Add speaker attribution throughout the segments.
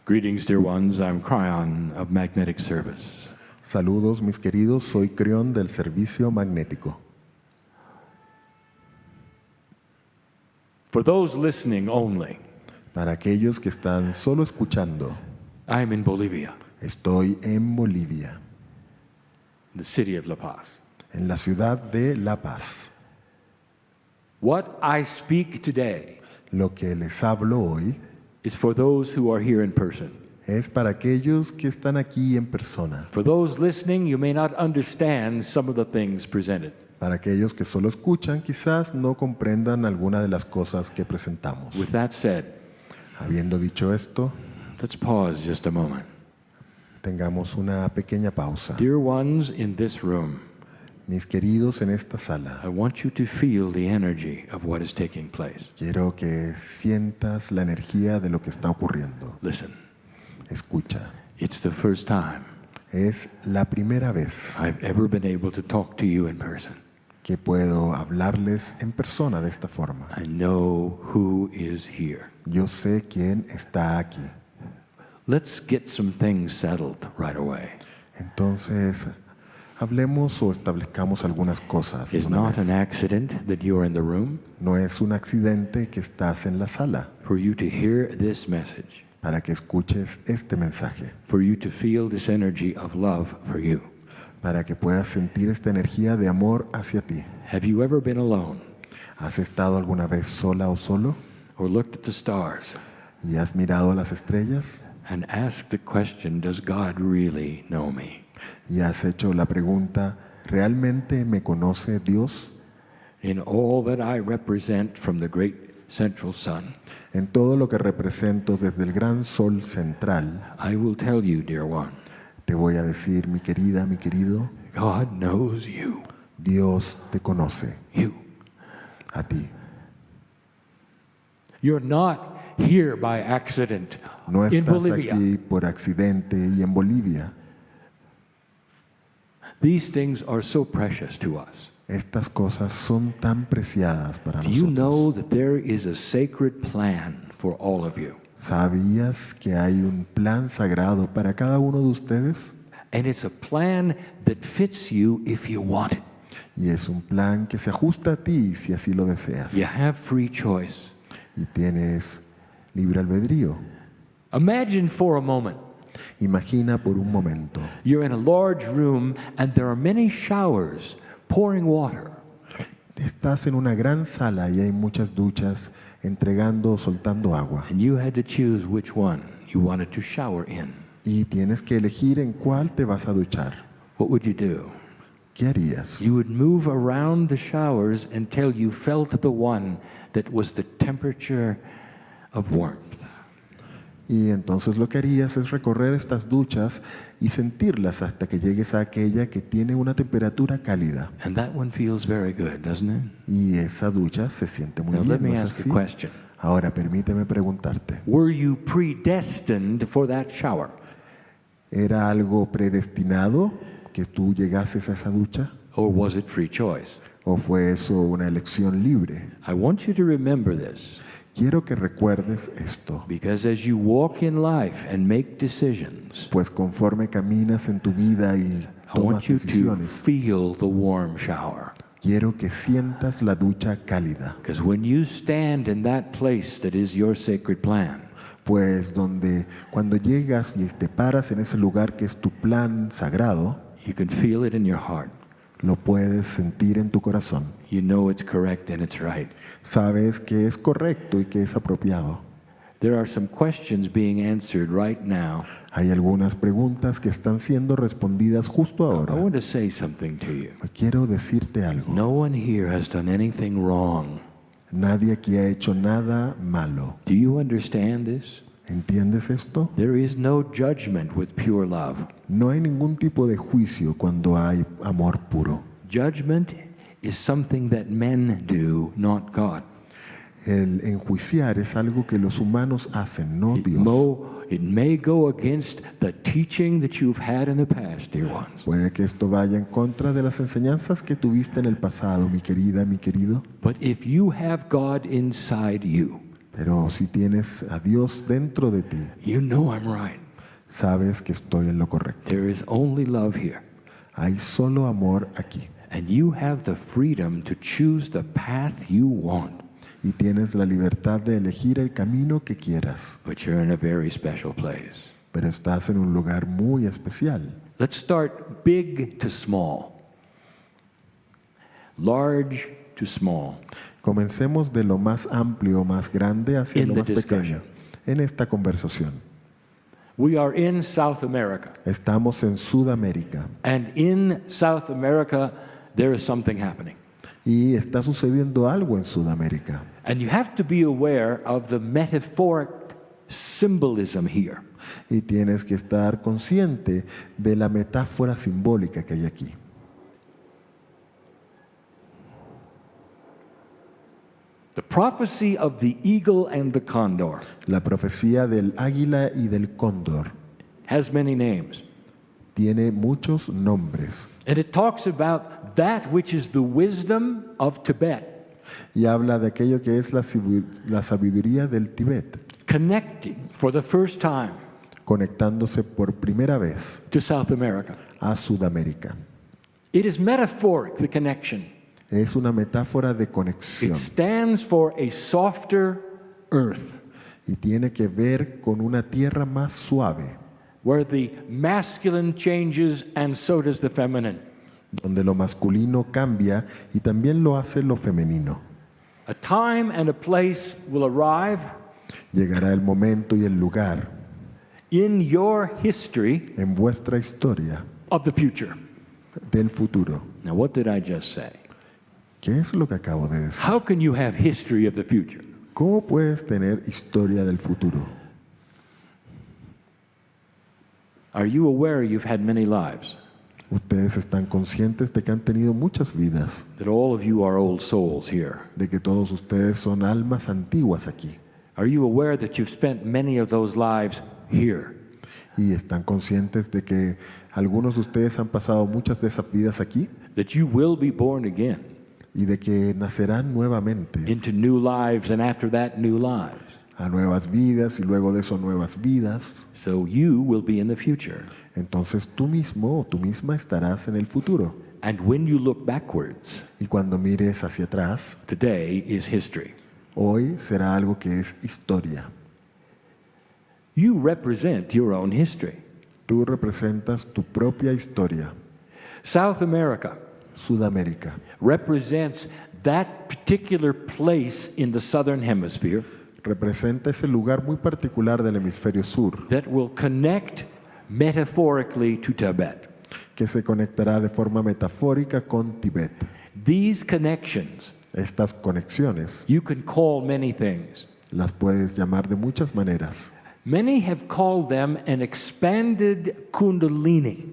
Speaker 1: Greetings, dear ones. I'm Kryon of Magnetic Service.
Speaker 2: Saludos, mis queridos. Soy Kryon del Servicio Magnético.
Speaker 1: For those listening only,
Speaker 2: Para aquellos que están solo escuchando,
Speaker 1: I'm in Bolivia,
Speaker 2: estoy en Bolivia,
Speaker 1: the city of La Paz.
Speaker 2: en la ciudad de La Paz.
Speaker 1: What I speak today
Speaker 2: Lo que les hablo hoy
Speaker 1: is for those who are here in person.
Speaker 2: es para aquellos que están aquí en persona.
Speaker 1: For those listening, you may not understand some of the things presented.
Speaker 2: Para aquellos que solo escuchan, quizás no comprendan alguna de las cosas que presentamos.
Speaker 1: With that said,
Speaker 2: Habiendo dicho esto,
Speaker 1: let's pause just a moment.
Speaker 2: tengamos una pequeña pausa.
Speaker 1: Dear ones in this room,
Speaker 2: Mis queridos en esta sala,
Speaker 1: I want you to feel the energy of what is taking place.
Speaker 2: quiero que sientas la energía de lo que está ocurriendo.
Speaker 1: Listen,
Speaker 2: Escucha.
Speaker 1: it's the first time
Speaker 2: Es la primera vez
Speaker 1: I've ever been able to talk to you in person.
Speaker 2: que puedo hablarles en persona de esta forma.
Speaker 1: I know who is here.
Speaker 2: Yo sé quién está aquí.
Speaker 1: Let's get some things settled right away.
Speaker 2: Entonces, hablemos o establezcamos algunas cosas. de
Speaker 1: It's
Speaker 2: una
Speaker 1: not
Speaker 2: vez.
Speaker 1: an accident that you're in the room.
Speaker 2: No es un accidente que estás en la sala
Speaker 1: For you to hear this message,
Speaker 2: para que escuches este mensaje,
Speaker 1: for you to feel this energy of love for you.
Speaker 2: para que puedas sentir esta energía de amor hacia ti.
Speaker 1: Have you ever been alone
Speaker 2: ¿Has estado alguna vez sola o solo
Speaker 1: or looked at the stars
Speaker 2: y has mirado a las estrellas
Speaker 1: and asked the question, does God really know me?
Speaker 2: y has hecho la pregunta, ¿realmente me conoce Dios?
Speaker 1: In all that I represent from the great central sun,
Speaker 2: En todo lo que represento desde el gran sol central,
Speaker 1: I will tell you, dear one,
Speaker 2: te voy a decir, mi querida, mi querido,
Speaker 1: God knows you.
Speaker 2: Dios te conoce,
Speaker 1: You.
Speaker 2: a ti.
Speaker 1: You're not here by accident
Speaker 2: No
Speaker 1: in
Speaker 2: estás
Speaker 1: Bolivia.
Speaker 2: aquí por accidente y en Bolivia.
Speaker 1: These things are so precious to us.
Speaker 2: Estas cosas son tan preciadas para
Speaker 1: Do you know
Speaker 2: nosotros.
Speaker 1: that there is a sacred plan for all of you?
Speaker 2: ¿Sabías que hay un plan sagrado para cada uno de ustedes?
Speaker 1: And it's a plan that fits you if you want it.
Speaker 2: Y es un plan que se ajusta a ti si así lo deseas.
Speaker 1: You have free choice.
Speaker 2: Y tienes libre albedrío.
Speaker 1: Imagine for a moment
Speaker 2: Imagina por un momento.
Speaker 1: you're in a large room and there are many showers pouring water.
Speaker 2: Estás en una gran sala y hay muchas duchas entregando o soltando agua.
Speaker 1: And you had to choose which one you wanted to shower in.
Speaker 2: Y tienes que elegir en cuál te vas a duchar.
Speaker 1: What would you do?
Speaker 2: ¿Qué harías?
Speaker 1: You would move around the showers until you felt the one that was the temperature of warmth.
Speaker 2: Y entonces lo que harías es recorrer estas duchas y sentirlas hasta que llegues a aquella que tiene una temperatura cálida.
Speaker 1: And that one feels very good, doesn't it?
Speaker 2: Y esa ducha se siente muy
Speaker 1: Now let
Speaker 2: bien,
Speaker 1: me
Speaker 2: ¿no es
Speaker 1: ask a
Speaker 2: así?
Speaker 1: question.
Speaker 2: Ahora permíteme preguntarte,
Speaker 1: Were you predestined for that shower?
Speaker 2: ¿era algo predestinado que tú llegases a esa ducha?
Speaker 1: Or was it free choice?
Speaker 2: ¿O fue eso una elección libre?
Speaker 1: I want you to remember this,
Speaker 2: Quiero que recuerdes esto,
Speaker 1: because as you walk in life and make decisions,
Speaker 2: pues conforme caminas en tu vida y
Speaker 1: I
Speaker 2: tomas
Speaker 1: want you to
Speaker 2: decisiones,
Speaker 1: feel the warm shower.
Speaker 2: quiero que sientas la ducha cálida,
Speaker 1: Because when you stand in that place that is your sacred plan,
Speaker 2: pues cuando llegas y te paras en ese lugar que es tu plan sagrado,
Speaker 1: you can feel it in your heart.
Speaker 2: lo puedes sentir en tu corazón.
Speaker 1: You know it's correct and it's right.
Speaker 2: Sabes que es correcto y que es apropiado.
Speaker 1: There are some questions being answered right now.
Speaker 2: Hay algunas preguntas que están siendo respondidas justo
Speaker 1: I
Speaker 2: ahora.
Speaker 1: want to say something to you.
Speaker 2: Quiero decirte algo.
Speaker 1: No one here has done anything wrong.
Speaker 2: Nadie aquí ha hecho nada malo.
Speaker 1: Do you understand this?
Speaker 2: ¿Entiendes esto?
Speaker 1: There is no judgment with pure love.
Speaker 2: No hay ningún tipo de juicio cuando hay amor puro.
Speaker 1: Judgment is something that men do, not God.
Speaker 2: El enjuiciar es algo que los humanos hacen, no Dios.
Speaker 1: It may go against the teaching that you've had in the past, dear ones.
Speaker 2: Puede que esto vaya en contra de las enseñanzas que tuviste en el pasado, mi querida, mi querido.
Speaker 1: But if you have God inside you,
Speaker 2: Pero si tienes a Dios dentro de ti,
Speaker 1: you know I'm right.
Speaker 2: sabes que estoy en lo correcto.
Speaker 1: There is only love here.
Speaker 2: Hay solo amor aquí.
Speaker 1: And you have the freedom to choose the path you want.
Speaker 2: Y tienes la libertad de elegir el camino que quieras.
Speaker 1: But you're in a very special place.
Speaker 2: Pero estás en un lugar muy especial.
Speaker 1: Let's start big to small. Large to small.
Speaker 2: Comencemos de lo más amplio, más grande, hacia
Speaker 1: In
Speaker 2: lo
Speaker 1: the
Speaker 2: más pequeño
Speaker 1: discussion.
Speaker 2: en esta conversación.
Speaker 1: We are in South America.
Speaker 2: Estamos en Sudamérica
Speaker 1: And in South America, there is something happening.
Speaker 2: y está sucediendo algo en Sudamérica.
Speaker 1: And you have to be aware of the metaphoric symbolism here.
Speaker 2: Y tienes que estar consciente de la metáfora simbólica que hay aquí.
Speaker 1: The prophecy of the eagle and the condor
Speaker 2: La profecía del águila y del cóndor
Speaker 1: has many names.
Speaker 2: tiene muchos nombres
Speaker 1: And it talks about that which is the wisdom of Tibet,
Speaker 2: y habla de aquello que es la sabiduría del Tíbet,
Speaker 1: connecting for the first time
Speaker 2: conectándose por primera vez
Speaker 1: to South America.
Speaker 2: a Sudamérica.
Speaker 1: It is metaphoric, the connection.
Speaker 2: Es una metáfora de conexión
Speaker 1: It stands for a softer earth,
Speaker 2: y tiene que ver con una tierra más suave,
Speaker 1: where the masculine changes and so does the feminine.
Speaker 2: donde lo masculino cambia y también lo hace lo femenino.
Speaker 1: A time and a place will arrive
Speaker 2: Llegará el momento y el lugar
Speaker 1: in your history
Speaker 2: en vuestra historia
Speaker 1: of the future.
Speaker 2: del futuro.
Speaker 1: Now, what did I just say?
Speaker 2: ¿Qué es lo que acabo de decir?
Speaker 1: How can you have history of the future?
Speaker 2: ¿Cómo puedes tener historia del futuro?
Speaker 1: Are you aware you've had many lives?
Speaker 2: Ustedes están conscientes de que han tenido muchas vidas,
Speaker 1: That all of you are old souls here?
Speaker 2: de que todos ustedes son almas antiguas aquí.
Speaker 1: Are you aware that you've spent many of those lives here?
Speaker 2: Y están conscientes de que algunos de ustedes han pasado muchas de esas vidas aquí
Speaker 1: That you will be born again
Speaker 2: y de que nacerán nuevamente
Speaker 1: into new lives and after that new lives.
Speaker 2: a nuevas vidas y luego de eso nuevas vidas.
Speaker 1: So you will be in the future.
Speaker 2: Entonces tú mismo o tú misma estarás en el futuro.
Speaker 1: And when you look backwards,
Speaker 2: Y cuando mires hacia atrás,
Speaker 1: today is history.
Speaker 2: hoy será algo que es historia.
Speaker 1: You represent your own history.
Speaker 2: Tú representas tu propia historia.
Speaker 1: South America
Speaker 2: Sudamérica
Speaker 1: represents that particular place in the southern hemisphere
Speaker 2: representa ese lugar muy particular del hemisferio sur
Speaker 1: that will connect metaphorically to Tibet.
Speaker 2: que se conectará de forma metafórica con Tibet.
Speaker 1: These connections,
Speaker 2: Estas conexiones
Speaker 1: you can call many things.
Speaker 2: las puedes llamar de muchas maneras.
Speaker 1: Many have called them an expanded Kundalini.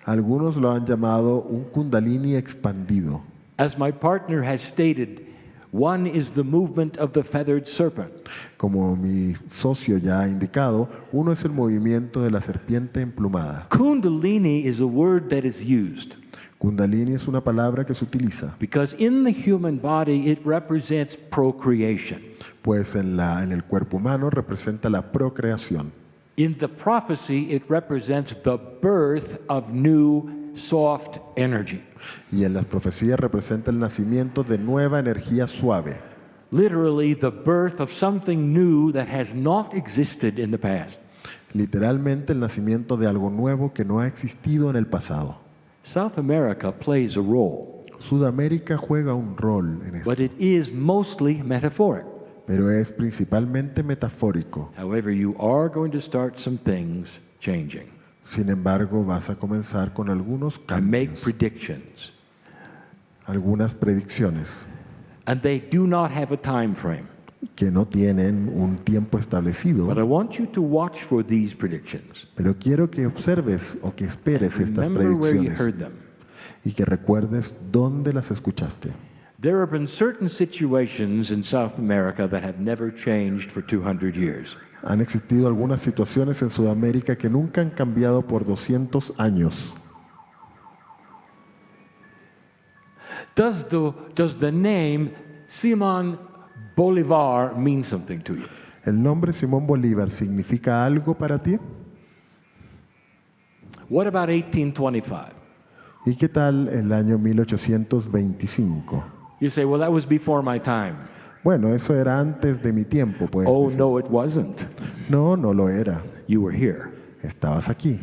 Speaker 2: Algunos lo han llamado un Kundalini expandido.
Speaker 1: As my partner has stated, one is the movement of the feathered serpent.
Speaker 2: Como mi socio ya ha indicado, uno es el movimiento de la serpiente emplumada.
Speaker 1: Kundalini is a word that is used
Speaker 2: Kundalini es una palabra que se utiliza,
Speaker 1: because in the human body it represents procreation.
Speaker 2: pues en el cuerpo humano representa la procreación.
Speaker 1: In the prophecy, it represents the birth of new soft energy.
Speaker 2: Y en las profecías representa el nacimiento de nueva energía suave.
Speaker 1: Literally, the birth of something new that has not existed in the past.
Speaker 2: Literalmente el nacimiento de algo nuevo que no ha existido en el pasado.
Speaker 1: South America plays a role,
Speaker 2: Sudamérica juega un rol en esto,
Speaker 1: but it is mostly metaphoric.
Speaker 2: pero es principalmente metafórico.
Speaker 1: However, you are going to start some things changing
Speaker 2: Sin embargo, vas a comenzar con algunos
Speaker 1: and make
Speaker 2: cambios,
Speaker 1: predictions.
Speaker 2: algunas predicciones
Speaker 1: And they do not have a time frame.
Speaker 2: que no tienen un tiempo establecido,
Speaker 1: But I want you to watch for these predictions.
Speaker 2: pero quiero que observes o que esperes estas
Speaker 1: Remember where you
Speaker 2: predicciones
Speaker 1: heard them.
Speaker 2: y que recuerdes dónde las escuchaste.
Speaker 1: There have been certain situations in South America that have never changed for 200 years.
Speaker 2: Han existido algunas situaciones en Sudamérica que nunca han cambiado por 200 años.
Speaker 1: Does the name Simon Bolivar mean something to you?
Speaker 2: ¿El nombre Simón Bolívar significa algo para ti?
Speaker 1: What about 1825?
Speaker 2: ¿Y qué tal el año 1825?
Speaker 1: You say, well, that was before my time.
Speaker 2: Bueno, eso era antes de mi tiempo, pues.
Speaker 1: Oh, no, it wasn't.
Speaker 2: No, no lo era.
Speaker 1: You were here.
Speaker 2: Estabas aquí.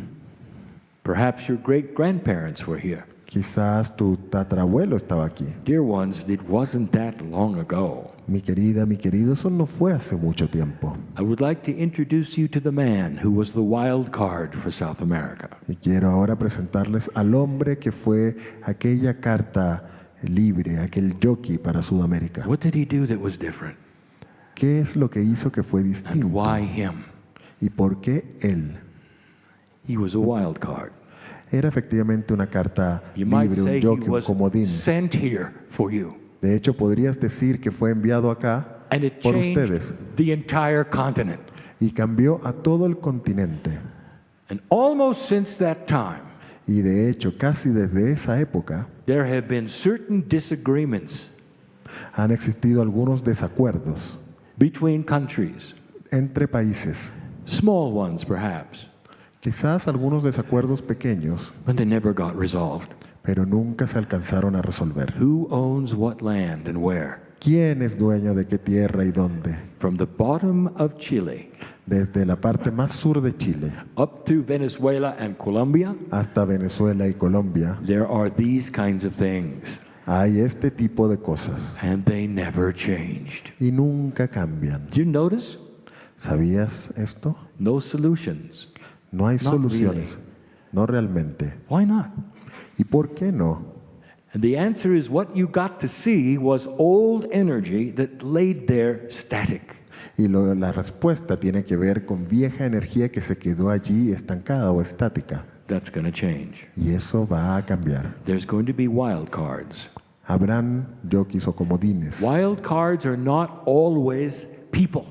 Speaker 1: Perhaps your great-grandparents were here.
Speaker 2: Quizás tu tatarabuelo estaba aquí.
Speaker 1: Dear ones, it wasn't that long ago.
Speaker 2: Mi querida, mi querido, eso no fue hace mucho tiempo.
Speaker 1: I would like to introduce you to the man who was the wild card for South America.
Speaker 2: Y quiero ahora presentarles al hombre que fue aquella carta libre, aquel jockey para Sudamérica.
Speaker 1: What did he do that was different?
Speaker 2: ¿Qué es lo que hizo que fue
Speaker 1: And
Speaker 2: distinto?
Speaker 1: why him?
Speaker 2: ¿Y por qué él?
Speaker 1: He was a wild card.
Speaker 2: Era efectivamente una carta
Speaker 1: You might
Speaker 2: libre,
Speaker 1: say
Speaker 2: un
Speaker 1: he
Speaker 2: jockey, un
Speaker 1: was
Speaker 2: comodín.
Speaker 1: sent here for you.
Speaker 2: De hecho, podrías decir que fue enviado acá
Speaker 1: And it
Speaker 2: por
Speaker 1: changed
Speaker 2: ustedes
Speaker 1: the entire continent.
Speaker 2: y cambió a todo el continente.
Speaker 1: And almost since that time,
Speaker 2: Y de hecho, casi desde esa época
Speaker 1: there have been certain disagreements
Speaker 2: han existido algunos desacuerdos
Speaker 1: between countries,
Speaker 2: entre países.
Speaker 1: small ones perhaps,
Speaker 2: Quizás algunos desacuerdos pequeños,
Speaker 1: but they never got resolved.
Speaker 2: pero nunca se alcanzaron a resolver.
Speaker 1: Who owns what land and where?
Speaker 2: ¿Quién es dueño de qué tierra y dónde?
Speaker 1: From the bottom of Chile
Speaker 2: Desde la parte más sur de Chile
Speaker 1: up through Venezuela and Colombia,
Speaker 2: hasta Venezuela y Colombia,
Speaker 1: there are these kinds of things,
Speaker 2: hay este tipo de cosas
Speaker 1: and they never changed.
Speaker 2: y nunca cambian.
Speaker 1: Do you notice?
Speaker 2: ¿Sabías esto?
Speaker 1: No solutions.
Speaker 2: No hay
Speaker 1: Not
Speaker 2: soluciones, no realmente.
Speaker 1: Why not?
Speaker 2: ¿Y por qué no?
Speaker 1: And the answer is what you got to see was old energy that laid there static.
Speaker 2: Y la respuesta tiene que ver con vieja energía que se quedó allí estancada o estática.
Speaker 1: That's going to change.
Speaker 2: Y eso va a cambiar.
Speaker 1: There's going to be wild cards.
Speaker 2: Habrán jockeys o comodines.
Speaker 1: Wild cards are not always people.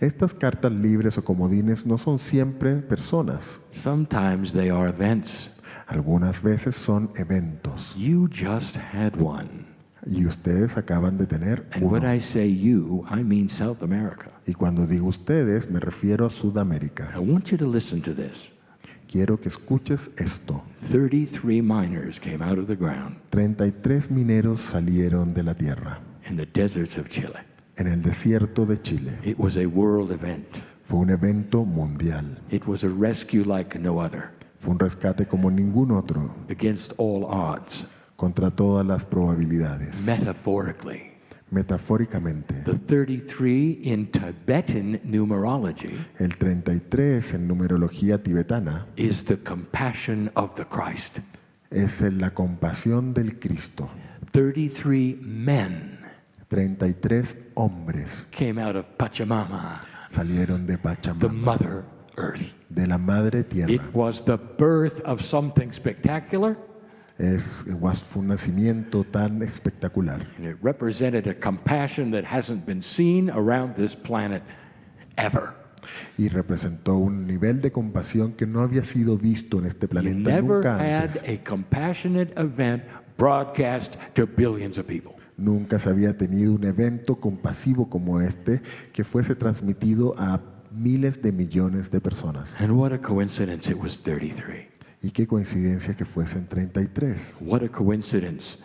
Speaker 2: Estas cartas libres o comodines no son siempre personas.
Speaker 1: Sometimes they are events.
Speaker 2: Algunas veces son eventos.
Speaker 1: You just had one.
Speaker 2: Y ustedes acaban de tener
Speaker 1: And when
Speaker 2: uno.
Speaker 1: I say you, I mean South America.
Speaker 2: Y cuando digo ustedes, me refiero a Sudamérica.
Speaker 1: I want you to listen to this.
Speaker 2: Quiero que escuches esto.
Speaker 1: 33 miners came out of the ground
Speaker 2: 33 mineros salieron de la tierra
Speaker 1: in the deserts of Chile.
Speaker 2: en el desierto de Chile.
Speaker 1: It was a world event.
Speaker 2: Fue un evento mundial.
Speaker 1: It was a rescue like no other,
Speaker 2: Fue un rescate como ningún otro,
Speaker 1: against all odds.
Speaker 2: contra todas las probabilidades.
Speaker 1: Metaphorically,
Speaker 2: Metafóricamente,
Speaker 1: the 33 in Tibetan numerology
Speaker 2: el 33 en numerología tibetana
Speaker 1: is the compassion of the Christ.
Speaker 2: es la compasión del Cristo.
Speaker 1: 33 men
Speaker 2: 33 hombres
Speaker 1: came out of Pachamama,
Speaker 2: salieron de
Speaker 1: the
Speaker 2: Pachamama,
Speaker 1: Mother Earth.
Speaker 2: de la Madre Tierra.
Speaker 1: It was the birth of something spectacular,
Speaker 2: Fue un nacimiento tan espectacular
Speaker 1: and it represented a compassion that hasn't been seen around this planet ever.
Speaker 2: y representó un nivel de compasión que no había sido visto en este
Speaker 1: You
Speaker 2: planeta
Speaker 1: never
Speaker 2: nunca
Speaker 1: had
Speaker 2: antes.
Speaker 1: a compassionate event broadcast to billions of people.
Speaker 2: Nunca se había tenido un evento compasivo como este que fuese transmitido a miles de millones de personas.
Speaker 1: And what a coincidence, it was 33.
Speaker 2: Y qué coincidencia que fuesen 33.
Speaker 1: What a coincidence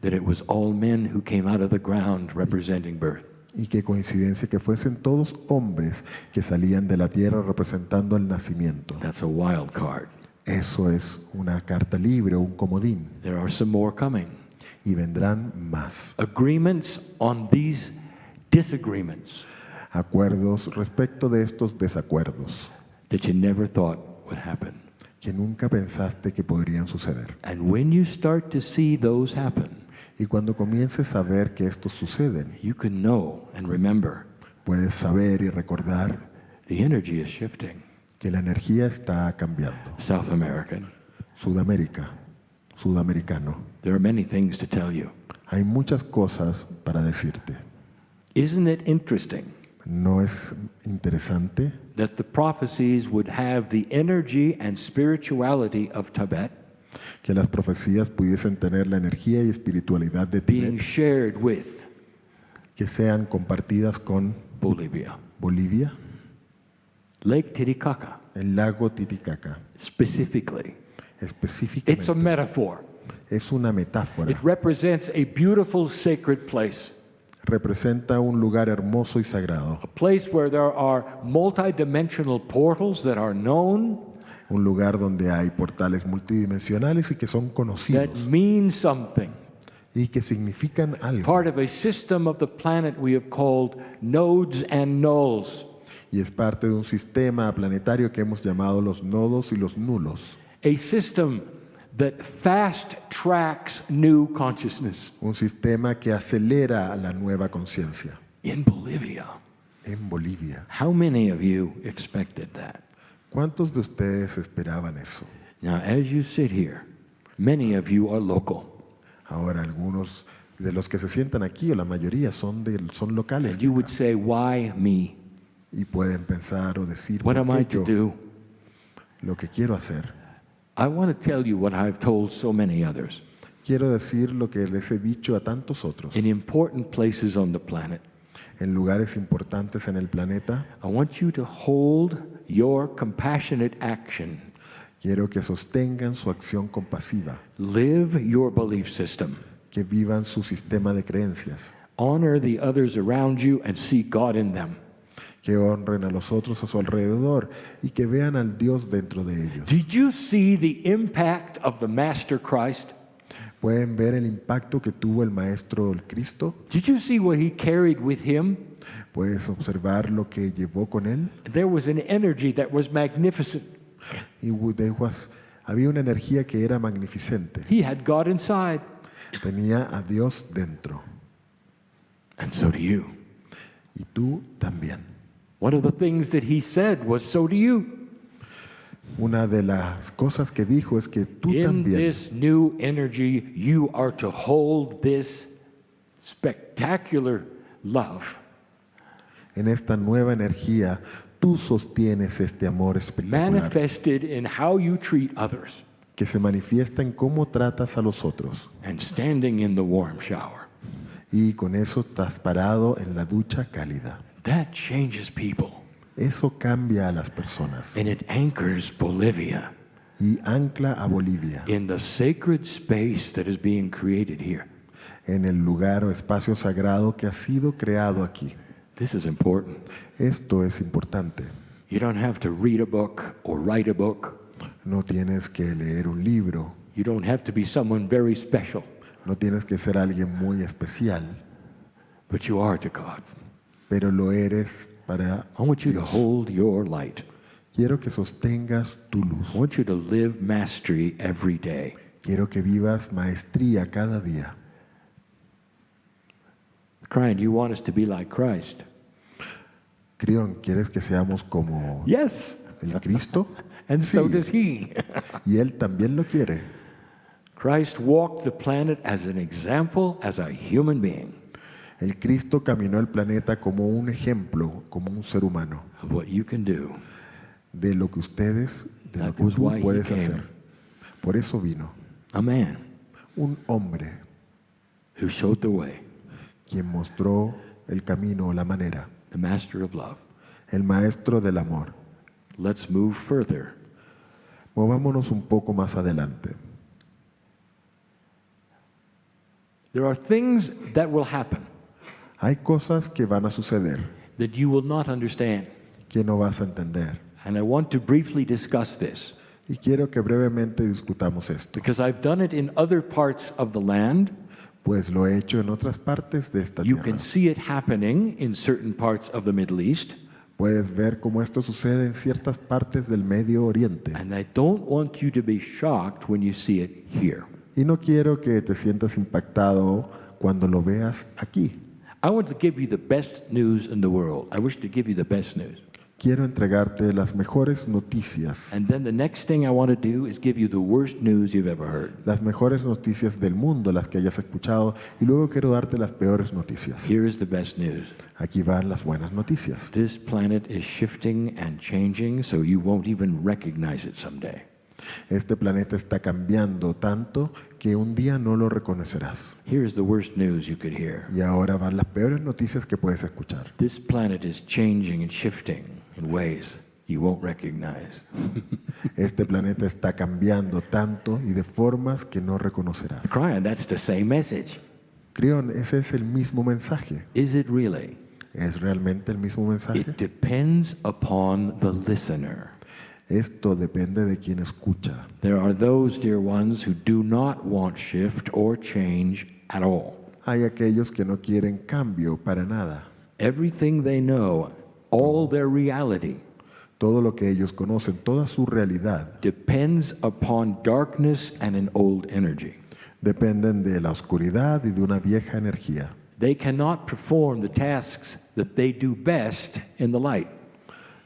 Speaker 1: that it was all men who came out of the ground representing birth.
Speaker 2: Y qué coincidencia que fuesen todos hombres que salían de la tierra representando el nacimiento.
Speaker 1: That's a wild card.
Speaker 2: Eso es una carta libre, un comodín.
Speaker 1: There are some more coming.
Speaker 2: Y vendrán más
Speaker 1: Agreements on these disagreements
Speaker 2: acuerdos respecto de estos desacuerdos
Speaker 1: that you never thought would happen.
Speaker 2: que nunca pensaste que podrían suceder.
Speaker 1: And when you start to see those happen,
Speaker 2: Y cuando comiences a ver que estos suceden,
Speaker 1: you can know and remember
Speaker 2: puedes saber y recordar
Speaker 1: the energy is shifting.
Speaker 2: que la energía está cambiando.
Speaker 1: South American,
Speaker 2: Sudamérica, sudamericano.
Speaker 1: there are many things to tell you.
Speaker 2: Hay muchas cosas para decirte.
Speaker 1: Isn't it interesting
Speaker 2: ¿No es interesante
Speaker 1: that the prophecies would have the energy and spirituality of Tibet
Speaker 2: que las profecías pudiesen tener la energía y espiritualidad de
Speaker 1: being
Speaker 2: Tibet,
Speaker 1: shared with
Speaker 2: que sean compartidas con
Speaker 1: Bolivia.
Speaker 2: Bolivia,
Speaker 1: Lake Titicaca,
Speaker 2: el lago Titicaca.
Speaker 1: specifically. It's a
Speaker 2: Específicamente,
Speaker 1: metaphor.
Speaker 2: es una metáfora.
Speaker 1: It represents a beautiful sacred place.
Speaker 2: Representa un lugar hermoso y sagrado.
Speaker 1: A place where there are multidimensional portals that are known,
Speaker 2: Un lugar donde hay portales multidimensionales y que son
Speaker 1: that
Speaker 2: conocidos
Speaker 1: mean something.
Speaker 2: y que significan algo.
Speaker 1: Part of a system of the planet we have called nodes and nulls.
Speaker 2: Y es parte de un sistema planetario que hemos llamado los nodos y los nulos.
Speaker 1: A system that fast tracks new consciousness.
Speaker 2: Un sistema que acelera la nueva conciencia.
Speaker 1: In Bolivia,
Speaker 2: En Bolivia.
Speaker 1: how many of you expected that?
Speaker 2: ¿Cuántos de ustedes esperaban eso?
Speaker 1: Now, as you sit here, many of you are local.
Speaker 2: Ahora algunos de los que se sientan aquí, o la mayoría, son locales.
Speaker 1: And you would say, why me?
Speaker 2: Y pueden pensar o decir,
Speaker 1: What
Speaker 2: ¿por
Speaker 1: am I
Speaker 2: qué
Speaker 1: to
Speaker 2: yo?
Speaker 1: do?
Speaker 2: Lo que quiero hacer.
Speaker 1: I want to tell you what I've told so many others.
Speaker 2: Quiero decir lo que les he dicho a tantos otros.
Speaker 1: In important places on the planet,
Speaker 2: En lugares importantes en el planeta,
Speaker 1: I want you to hold your compassionate action.
Speaker 2: quiero que sostengan su acción compasiva,
Speaker 1: Live your belief system.
Speaker 2: que vivan su sistema de creencias,
Speaker 1: Honor the others around you and see God in them.
Speaker 2: que honren a los otros a su alrededor y que vean al Dios dentro de ellos.
Speaker 1: Did you see the impact of the Master Christ?
Speaker 2: ¿Pueden ver el impacto que tuvo el Maestro el Cristo?
Speaker 1: Did you see what he carried with him?
Speaker 2: ¿Puedes observar lo que llevó con él?
Speaker 1: There was an energy that was magnificent.
Speaker 2: Había una energía que era magnificente.
Speaker 1: He had God inside,
Speaker 2: Tenía a Dios dentro.
Speaker 1: and so do you.
Speaker 2: Y tú también.
Speaker 1: One of the things that he said was, so do you.
Speaker 2: Una de las cosas que dijo es que tú
Speaker 1: In
Speaker 2: también,
Speaker 1: this new energy, you are to hold this spectacular love.
Speaker 2: en esta nueva energía, tú sostienes este amor espectacular
Speaker 1: Manifested in how you treat others
Speaker 2: que se manifiesta en cómo tratas a los otros.
Speaker 1: and standing in the warm shower.
Speaker 2: Y con eso estás parado en la ducha cálida.
Speaker 1: That changes people,
Speaker 2: Eso cambia a las personas
Speaker 1: and it anchors Bolivia
Speaker 2: y ancla a Bolivia
Speaker 1: in the sacred space that is being created here.
Speaker 2: en el lugar o espacio sagrado que ha sido creado aquí.
Speaker 1: This is important.
Speaker 2: Esto es importante.
Speaker 1: You don't have to read a book or write a book.
Speaker 2: No tienes que leer un libro,
Speaker 1: You don't have to be someone very special,
Speaker 2: no tienes que ser alguien muy especial,
Speaker 1: but you are to God.
Speaker 2: pero lo eres para
Speaker 1: I want you to
Speaker 2: Dios.
Speaker 1: hold your light.
Speaker 2: Quiero que sostengas tu luz.
Speaker 1: I want you to live mastery every day.
Speaker 2: Quiero que vivas maestría cada día.
Speaker 1: Kryon, do you want us to be like Christ?
Speaker 2: Kryon, ¿quieres que seamos como
Speaker 1: Yes,
Speaker 2: el Cristo?
Speaker 1: and so
Speaker 2: Sí.
Speaker 1: does he.
Speaker 2: Y Él también lo quiere.
Speaker 1: Christ walked the planet as an example, as a human being,
Speaker 2: El Cristo caminó el planeta como un ejemplo, como un ser humano,
Speaker 1: of what you can do.
Speaker 2: de lo que ustedes, de lo
Speaker 1: That
Speaker 2: que
Speaker 1: was
Speaker 2: tú
Speaker 1: why he
Speaker 2: puedes
Speaker 1: came.
Speaker 2: hacer. Por eso vino
Speaker 1: A man
Speaker 2: un hombre
Speaker 1: who showed the way,
Speaker 2: quien mostró el camino, la manera,
Speaker 1: the master of love.
Speaker 2: el maestro del amor.
Speaker 1: Let's move further.
Speaker 2: Movámonos un poco más adelante.
Speaker 1: There are things that will happen
Speaker 2: Hay cosas que van a suceder
Speaker 1: that you will not understand.
Speaker 2: que no vas a entender.
Speaker 1: And I want to briefly discuss this
Speaker 2: Y quiero que brevemente discutamos esto,
Speaker 1: because I've done it in other parts of the land.
Speaker 2: pues lo he hecho en otras partes de esta
Speaker 1: You
Speaker 2: tierra.
Speaker 1: can see it happening in certain parts of the Middle East.
Speaker 2: Puedes ver cómo esto sucede en ciertas partes del Medio Oriente.
Speaker 1: And I don't want you to be shocked when you see it here.
Speaker 2: Y no quiero que te sientas impactado cuando lo veas aquí.
Speaker 1: I want to give you the best news in the world. I wish to give you the best news.
Speaker 2: Quiero entregarte las mejores noticias,
Speaker 1: And then the next thing I want to do is give you the worst news you've ever heard.
Speaker 2: las mejores noticias del mundo, las que hayas escuchado, y luego quiero darte las peores noticias.
Speaker 1: Here is the best news.
Speaker 2: Aquí van las buenas noticias.
Speaker 1: This planet is shifting and changing, so you won't even recognize it someday.
Speaker 2: Este planeta está cambiando tanto que un día no lo reconocerás.
Speaker 1: Here's the worst news you could hear.
Speaker 2: Y ahora van las peores noticias que puedes escuchar.
Speaker 1: This planet is changing and shifting in ways you won't recognize.
Speaker 2: Este planeta está cambiando tanto y de formas que no reconocerás.
Speaker 1: Kryon, that's the same message.
Speaker 2: Kryon, ese es el mismo mensaje.
Speaker 1: Is it really?
Speaker 2: ¿Es realmente el mismo mensaje?
Speaker 1: It depends upon the listener.
Speaker 2: Esto depende de quien escucha.
Speaker 1: There are those, dear ones, who do not want shift or change at all.
Speaker 2: Hay aquellos que no quieren cambio para nada.
Speaker 1: Everything they know, all their reality,
Speaker 2: Todo lo que ellos conocen, toda su realidad,
Speaker 1: depends upon darkness and an old energy.
Speaker 2: dependen de la oscuridad y de una vieja energía.
Speaker 1: They cannot perform the tasks that they do best in the light.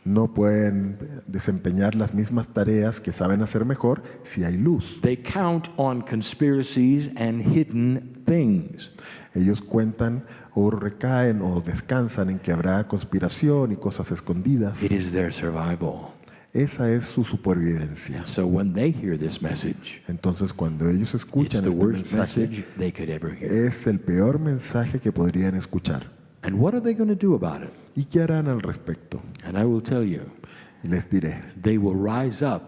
Speaker 2: No pueden desempeñar las mismas tareas que saben hacer mejor si hay luz.
Speaker 1: They count on conspiracies and hidden things.
Speaker 2: Ellos cuentan o recaen o descansan en que habrá conspiración y cosas escondidas.
Speaker 1: It is their survival.
Speaker 2: Esa es su supervivencia.
Speaker 1: So when they hear this message,
Speaker 2: Entonces, cuando ellos
Speaker 1: it's
Speaker 2: escuchan
Speaker 1: the
Speaker 2: este
Speaker 1: worst
Speaker 2: mensaje,
Speaker 1: message they could ever hear.
Speaker 2: es el peor mensaje que podrían escuchar.
Speaker 1: And what are they going to do about it?
Speaker 2: ¿Y qué harán al respecto?
Speaker 1: And I will tell you,
Speaker 2: Y les diré,
Speaker 1: they will rise up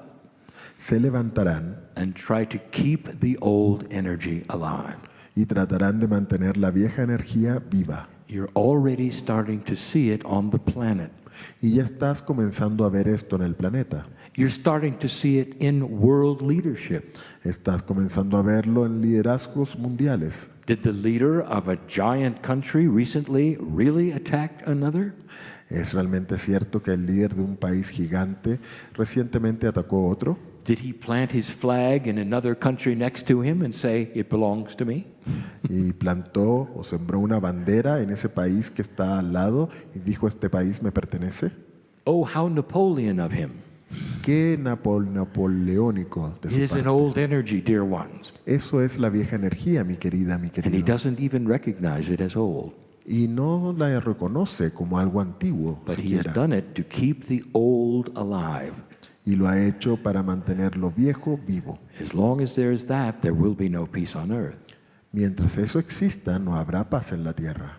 Speaker 2: se levantarán
Speaker 1: and try to keep the old energy alive.
Speaker 2: y tratarán de mantener la vieja energía viva.
Speaker 1: You're already starting to see it on the planet.
Speaker 2: Y ya estás comenzando a ver esto en el planeta.
Speaker 1: You're starting to see it in world leadership.
Speaker 2: Estás comenzando a verlo en liderazgos mundiales.
Speaker 1: Did the leader of a giant country recently really attack another?
Speaker 2: ¿Es realmente cierto que el líder de un país gigante recientemente atacó a otro?
Speaker 1: Did he plant his flag in another country next to him and say, it belongs to me?
Speaker 2: Y plantó o sembró una bandera en ese país que está al lado y dijo, este país me pertenece?
Speaker 1: Oh, how Napoleon of him.
Speaker 2: Qué napoleónico de
Speaker 1: It
Speaker 2: su
Speaker 1: is an
Speaker 2: parte.
Speaker 1: old energy, dear ones.
Speaker 2: Eso es la vieja energía, mi querida, mi
Speaker 1: And he
Speaker 2: querido.
Speaker 1: doesn't even recognize it as old.
Speaker 2: Y no la reconoce como algo antiguo
Speaker 1: But he has
Speaker 2: siquiera.
Speaker 1: done it to keep the old alive.
Speaker 2: Y lo ha hecho para mantener lo viejo vivo.
Speaker 1: As long as there is that, there will be no peace on earth.
Speaker 2: Mientras eso exista, no habrá paz en la tierra.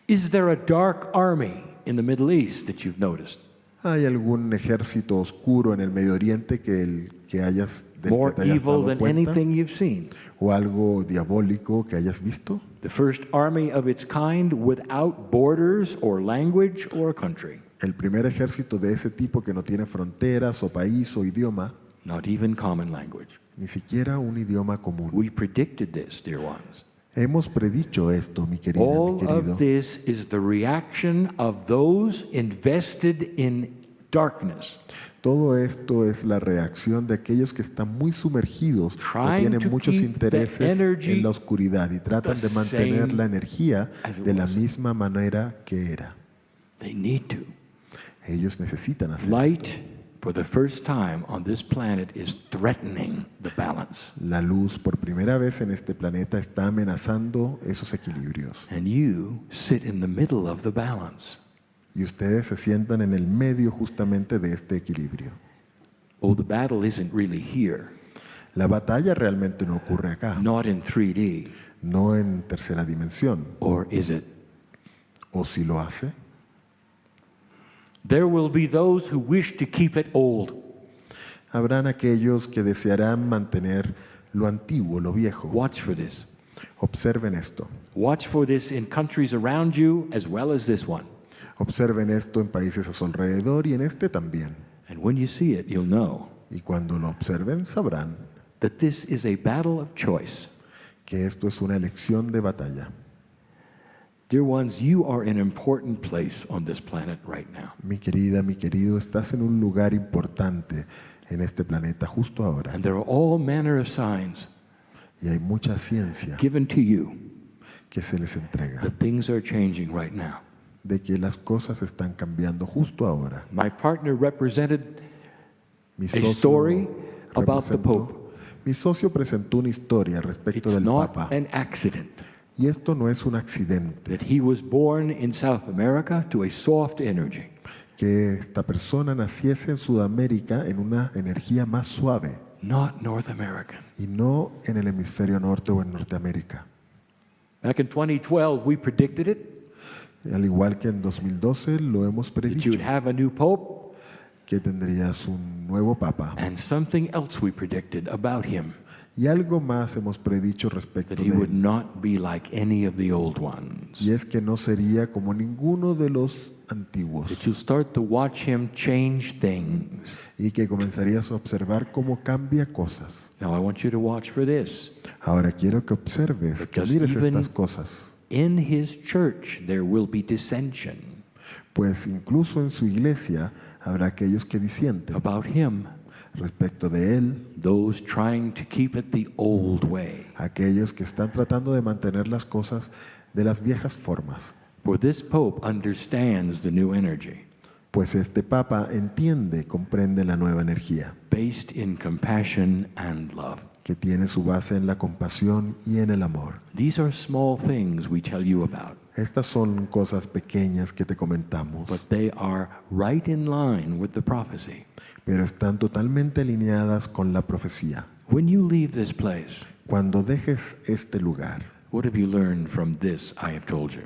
Speaker 1: Is there a dark army in the Middle East that you've noticed?
Speaker 2: ¿Hay algún ejército oscuro en el Medio Oriente del que te hayas
Speaker 1: More evil
Speaker 2: dado
Speaker 1: than
Speaker 2: cuenta?
Speaker 1: anything you've seen.
Speaker 2: ¿O algo diabólico que hayas visto?
Speaker 1: The first army of its kind without borders or language or country.
Speaker 2: El primer ejército de ese tipo que no tiene fronteras o país o idioma,
Speaker 1: Not even common language.
Speaker 2: ni siquiera un idioma común.
Speaker 1: We predicted this, dear ones.
Speaker 2: Hemos predicho esto, mi querida, mi
Speaker 1: All
Speaker 2: querido.
Speaker 1: of this is the reaction of those invested in darkness,
Speaker 2: Todo esto es la reacción de aquellos que están muy sumergidos o
Speaker 1: Trying
Speaker 2: tienen
Speaker 1: to
Speaker 2: muchos
Speaker 1: keep
Speaker 2: intereses
Speaker 1: the energy
Speaker 2: en la oscuridad y tratan
Speaker 1: the
Speaker 2: de mantener
Speaker 1: same
Speaker 2: la energía
Speaker 1: as it
Speaker 2: de la
Speaker 1: was.
Speaker 2: misma manera que era.
Speaker 1: They need to.
Speaker 2: Ellos necesitan hacer
Speaker 1: Light,
Speaker 2: esto.
Speaker 1: for the first time on this planet, is threatening the balance.
Speaker 2: La luz por primera vez en este planeta está amenazando esos equilibrios.
Speaker 1: And you sit in the middle of the balance.
Speaker 2: Y ustedes se sientan en el medio justamente de este equilibrio.
Speaker 1: Oh, the battle isn't really here,
Speaker 2: La batalla realmente no ocurre acá,
Speaker 1: not in 3D.
Speaker 2: no en tercera dimensión.
Speaker 1: Or is it?
Speaker 2: ¿O si lo hace?
Speaker 1: There will be those who wish to keep it old.
Speaker 2: Habrán aquellos que desearán mantener lo antiguo, lo viejo.
Speaker 1: Watch for this.
Speaker 2: Observen esto.
Speaker 1: Watch for this in countries around you as well as this one.
Speaker 2: Observen esto en países a su alrededor y en este también.
Speaker 1: And when you see it, you'll know
Speaker 2: Y cuando lo observen sabrán
Speaker 1: that this is a battle of choice.
Speaker 2: que esto es una elección de batalla.
Speaker 1: Dear ones, you are in an important place on this planet right now.
Speaker 2: Mi querida, mi querido, estás en un lugar importante en este planeta justo ahora.
Speaker 1: And there are all manner of signs
Speaker 2: Y hay mucha ciencia
Speaker 1: given to you
Speaker 2: que se les entrega
Speaker 1: that things are changing right now.
Speaker 2: de que las cosas están cambiando justo ahora.
Speaker 1: My partner represented
Speaker 2: Mi
Speaker 1: a story about the
Speaker 2: representó-
Speaker 1: Pope.
Speaker 2: mi socio presentó una historia respecto
Speaker 1: It's
Speaker 2: del
Speaker 1: not
Speaker 2: Papa.
Speaker 1: an accident
Speaker 2: Y esto no es un accidente,
Speaker 1: that he was born in South America to a soft energy.
Speaker 2: que esta persona naciese en Sudamérica en una energía más suave
Speaker 1: not North American.
Speaker 2: y no en el hemisferio norte o en Norteamérica.
Speaker 1: Back in 2012, we predicted it,
Speaker 2: Al igual que en 2012 lo hemos
Speaker 1: that you
Speaker 2: predicho,
Speaker 1: would have a new pope,
Speaker 2: que tendrías un nuevo papa.
Speaker 1: and something else we predicted about him,
Speaker 2: Y algo más hemos predicho respecto
Speaker 1: that
Speaker 2: de
Speaker 1: he would
Speaker 2: él,
Speaker 1: not be like any of the old ones.
Speaker 2: y es que no sería como ninguno de los antiguos,
Speaker 1: That you'll start to watch him change things.
Speaker 2: y que comenzarías a observar cómo cambia cosas.
Speaker 1: Now I want you to watch for this.
Speaker 2: Ahora quiero que observes, que
Speaker 1: Because
Speaker 2: mires
Speaker 1: even
Speaker 2: estas cosas,
Speaker 1: in his church there will be dissension
Speaker 2: pues incluso en su iglesia habrá aquellos que disienten
Speaker 1: about him,
Speaker 2: respecto de él,
Speaker 1: those trying to keep it the old way.
Speaker 2: aquellos que están tratando de mantener las cosas de las viejas formas.
Speaker 1: For this pope understands the new energy,
Speaker 2: Pues este papa entiende, comprende la nueva energía,
Speaker 1: based in compassion and love.
Speaker 2: que tiene su base en la compasión y en el amor.
Speaker 1: These are small things we tell you about,
Speaker 2: Estas son cosas pequeñas que te comentamos,
Speaker 1: but they are right in line with the prophecy.
Speaker 2: pero están totalmente alineadas con la profecía.
Speaker 1: When you leave this place,
Speaker 2: Cuando dejes este lugar,
Speaker 1: what have you learned from this I have told you?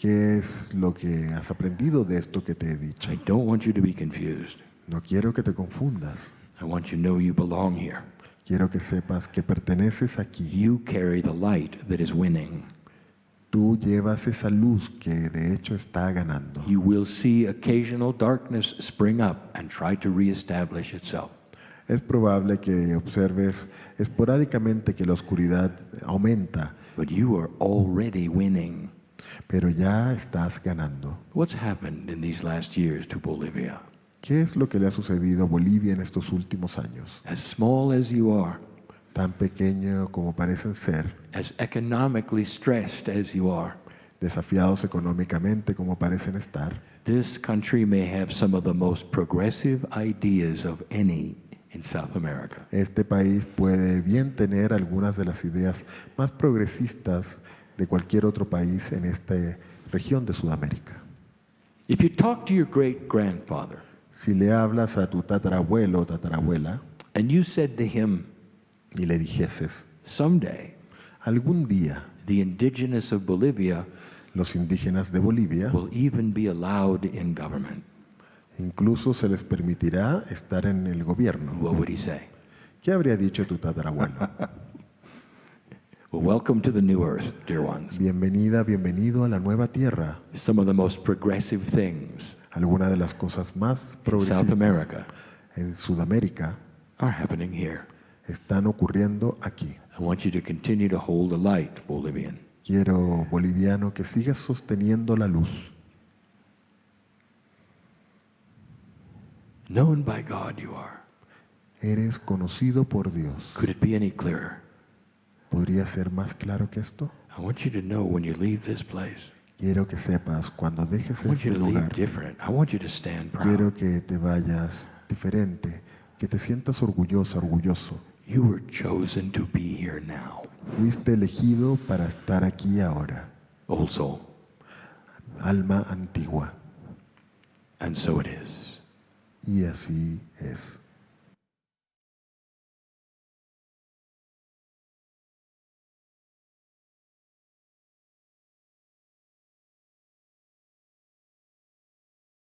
Speaker 2: ¿qué es lo que has aprendido de esto que te he dicho?
Speaker 1: I don't want you to be confused.
Speaker 2: No quiero que te confundas.
Speaker 1: I want you to know you belong here.
Speaker 2: Quiero que sepas que perteneces aquí.
Speaker 1: You carry the light that is winning.
Speaker 2: Tú llevas esa luz que de hecho está ganando.
Speaker 1: You will see occasional darkness spring up and try to reestablish itself.
Speaker 2: Es probable que observes esporádicamente que la oscuridad aumenta,
Speaker 1: But you are already winning.
Speaker 2: pero ya estás ganando.
Speaker 1: What's happened in these last years to Bolivia?
Speaker 2: ¿Qué es lo que le ha sucedido a Bolivia en estos últimos años?
Speaker 1: As small as you are,
Speaker 2: Tan pequeño como parecen ser,
Speaker 1: as economically stressed as you are,
Speaker 2: desafiados económicamente como parecen estar,
Speaker 1: this country may have some of the most progressive ideas of any in South America.
Speaker 2: este país puede bien tener algunas de las ideas más progresistas de cualquier otro país en esta región de Sudamérica.
Speaker 1: If you talk to your great-grandfather
Speaker 2: Si le hablas a tu tatarabuelo o tatarabuela
Speaker 1: and you said to him,
Speaker 2: y le dijeses,
Speaker 1: someday
Speaker 2: algún día
Speaker 1: the indigenous of Bolivia
Speaker 2: los indígenas de Bolivia
Speaker 1: will even be allowed in government,
Speaker 2: incluso se les permitirá estar en el gobierno,
Speaker 1: what would he say?
Speaker 2: ¿qué habría dicho tu tatarabuelo?
Speaker 1: Well, welcome to the new earth, dear ones.
Speaker 2: Bienvenida, bienvenido a la nueva tierra.
Speaker 1: Some of the most progressive things
Speaker 2: Algunas de las cosas más
Speaker 1: in South
Speaker 2: progresistas
Speaker 1: America
Speaker 2: en Sudamérica
Speaker 1: are happening here.
Speaker 2: están ocurriendo aquí.
Speaker 1: I want you to continue to hold the light, Bolivian.
Speaker 2: Quiero, boliviano, que sigas sosteniendo la luz.
Speaker 1: Known by God you are.
Speaker 2: Eres conocido por Dios.
Speaker 1: Could it be any clearer?
Speaker 2: ¿Podría ser más claro que esto?
Speaker 1: I want you to know when you leave this place.
Speaker 2: Quiero que sepas, cuando dejes
Speaker 1: I want you
Speaker 2: este
Speaker 1: to leave
Speaker 2: lugar,
Speaker 1: different. I want you to stand proud.
Speaker 2: quiero que te vayas diferente, que te sientas orgulloso, orgulloso.
Speaker 1: You were chosen to be here now.
Speaker 2: Fuiste elegido para estar aquí ahora.
Speaker 1: Old soul.
Speaker 2: Alma antigua.
Speaker 1: And so it is.
Speaker 2: Y así es.